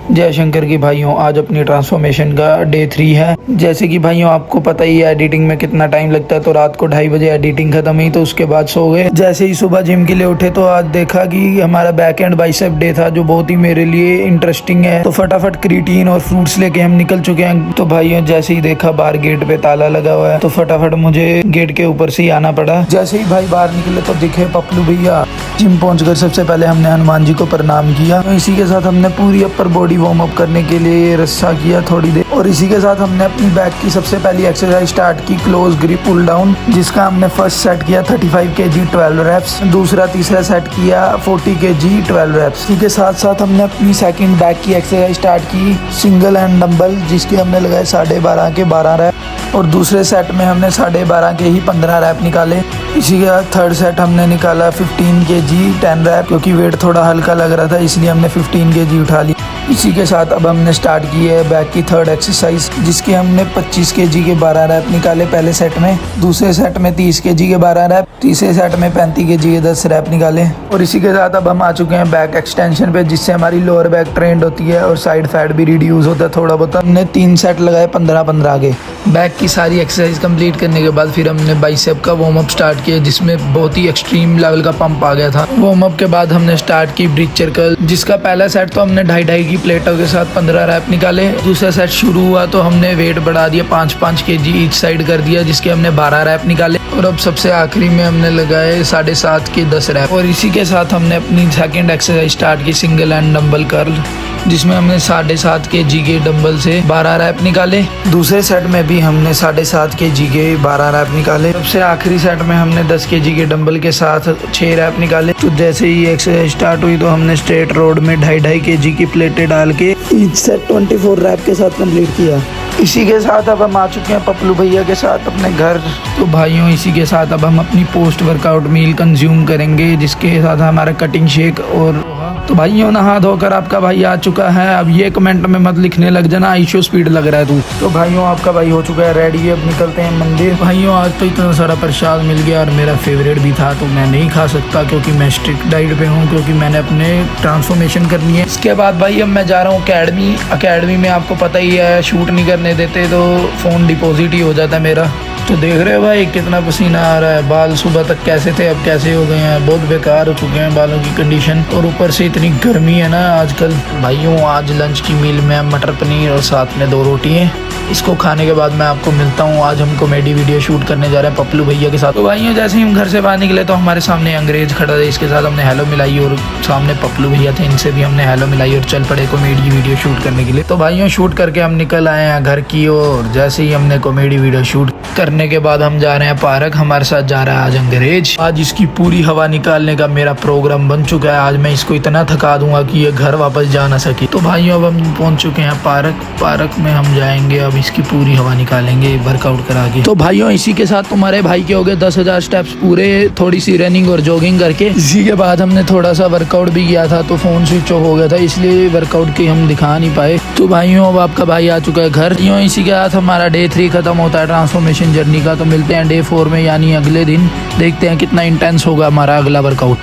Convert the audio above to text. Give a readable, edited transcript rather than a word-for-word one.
जय शंकर की भाइयों, आज अपनी ट्रांसफॉर्मेशन का डे 3 है। जैसे कि भाइयों आपको पता ही है एडिटिंग में कितना टाइम लगता है, तो रात को 2:30 बजे एडिटिंग खत्म हुई तो उसके बाद सो गए। जैसे ही सुबह जिम के लिए उठे तो आज देखा कि हमारा बैक एंड बाइसेप डे था, जो बहुत ही मेरे लिए इंटरेस्टिंग है। तो फटाफट क्रिएटिन और फ्रूट्स लेके हम निकल चुके हैं। तो भाइयों जैसे ही देखा बाहर गेट पे ताला लगा हुआ है, तो फटाफट मुझे गेट के ऊपर से ही आना पड़ा। जैसे ही भाई बाहर निकले तो दिखे पपलू भैया। जिम पहुंचकर सबसे पहले हमने हनुमान जी को प्रणाम किया। तो इसी के साथ हमने पूरी अपर बॉडी वार्म अप करने के लिए रस्सा किया थोड़ी देर, और इसी के साथ हमने अपनी बैक की सबसे पहली एक्सरसाइज स्टार्ट की, क्लोज ग्रिप पुल डाउन, जिसका हमने फर्स्ट सेट किया 35 kg 12 रेप्स, दूसरा तीसरा सेट किया 40 kg 12 रेप्स। इसी के साथ साथ हमने अपनी सेकंड बैक की एक्सरसाइज स्टार्ट की, सिंगल एंड डंबल, जिसके हमने लगाए 12.5 के 12 रैप, और दूसरे सेट में हमने 12.5 के ही 15 रैप निकाले। इसी के बाद थर्ड सेट हमने निकाला 15 kg 10 रैप, क्योंकि वेट थोड़ा हल्का लग रहा था इसलिए हमने 15 kg उठा ली। इसी के साथ अब हमने स्टार्ट की है बैक की थर्ड एक्सरसाइज, जिसके हमने 25 kg के 12 रैप निकाले पहले सेट में, दूसरे सेट में 30 kg के 12 रैप, तीसरे सेट में 35 kg के 10 रैप निकाले। और इसी के साथ अब हम आ चुके हैं बैक एक्सटेंशन पे, जिससे हमारी लोअर बैक ट्रेंड होती है और साइड फैट भी रिड्यूस होता है थोड़ा बहुत। हमने 3 सेट लगाए 15-15 के। बैक की सारी एक्सरसाइज कंप्लीट करने के बाद फिर हमने बाइसेप का वार्म अप स्टार्ट किया, जिसमें बहुत ही एक्सट्रीम लेवल का पंप आ गया था। वार्म अप के बाद हमने स्टार्ट की ब्रिज सर्कल, जिसका पहला सेट तो हमने 2.5 की प्लेटों के साथ 15 रैप निकाले। दूसरा सेट शुरू हुआ तो हमने वेट बढ़ा दिया, 5-5 kg ईच साइड कर दिया, जिसके हमने 12 रैप निकाले। और अब सबसे आखिरी में हमने लगाए 7.5 के 10 रैप। और इसी के साथ हमने अपनी सेकंड एक्सरसाइज स्टार्ट की, सिंगल एंड डंबल कर्ल, जिसमें हमने 7.5 kg के डंबल से 12 रैप निकाले। दूसरे सेट में भी हमने 7.5 kg के 12 रैप निकाले। सबसे आखिरी सेट में हमने 10 kg के डंबल के साथ 6 रैप निकाले। तो जैसे ही एक्सरसाइज स्टार्ट हुई तो हमने स्ट्रेट रोड में 2.5 kg की प्लेटें डाल के ईच सेट 24 रैप के साथ कंप्लीट किया। इसी के साथ अब हम आ चुके हैं पपलू भैया के साथ अपने घर। तो भाइयों इसी के साथ अब हम अपनी पोस्ट वर्कआउट मील कंज्यूम करेंगे, जिसके साथ हमारा कटिंग शेक। और तो भाइयों नहा धोकर आपका भाई आ चुका है। अब ये कमेंट में मत लिखने लग जाना आईशो स्पीड लग रहा है तू। तो भाइयों आपका भाई हो चुका है रेडी, अब निकलते हैं मंदिर। भाइयों आज तो इतना सारा प्रसाद मिल गया और मेरा फेवरेट भी था, तो मैं नहीं खा सकता क्योंकि मैं स्ट्रिक्ट डाइट पे हूँ, क्योंकि मैंने अपने ट्रांसफॉर्मेशन करनी है। इसके बाद भाई अब मैं जा रहा हूँ अकेडमी में। आपको पता ही है शूट नहीं करने देते तो फ़ोन डिपॉजिट ही हो जाता है मेरा। तो देख रहे हो भाई कितना पसीना आ रहा है। बाल सुबह तक कैसे थे अब कैसे हो गए हैं, बहुत बेकार हो चुके हैं बालों की कंडीशन। और ऊपर से इतनी गर्मी है ना आजकल। भाइयों आज लंच की मील में मटर पनीर और साथ में 2 रोटी हैं। इसको खाने के बाद मैं आपको मिलता हूँ। आज हम कॉमेडी वीडियो शूट करने जा रहे हैं पपलू भैया के साथ। तो भाइयों जैसे ही हम घर से बाहर निकले तो हमारे सामने अंग्रेज खड़ा था, इसके साथ हमने हेलो मिलाई, और सामने पपलू भैया थे, इनसे भी हमने हेलो मिलाई और चल पड़े कॉमेडी वीडियो शूट करने के लिए। तो भाइयों शूट करके हम निकल आए हैं घर की ओर। जैसे ही हमने कॉमेडी वीडियो शूट करने के बाद हम जा रहे हैं पार्क। हमारे साथ जा रहा है आज अंग्रेज। आज इसकी पूरी हवा निकालने का मेरा प्रोग्राम बन चुका है। आज मैं इसको इतना थका दूंगा कि ये घर वापस जा ना सके। तो भाइयों अब हम पहुंच चुके हैं पार्क में हम जाएंगे, अब इसकी पूरी हवा निकालेंगे वर्कआउट करा के। तो भाइयों इसी के साथ तुम्हारे भाई के हो गए 10,000 स्टेप्स पूरे, थोड़ी सी रनिंग और जॉगिंग करके। इसी के बाद हमने थोड़ा सा वर्कआउट भी किया था, तो फोन स्विच ऑफ हो गया था, इसलिए वर्कआउट की हम दिखा नहीं पाए। तो भाइयों अब आपका भाई आ चुका है घर। इसी के साथ हमारा डे 3 खत्म होता है ट्रांसफॉर्मेशन जर्नी का। तो मिलते हैं डे 4 में, यानी अगले दिन। देखते हैं कितना इंटेंस होगा हमारा अगला वर्कआउट।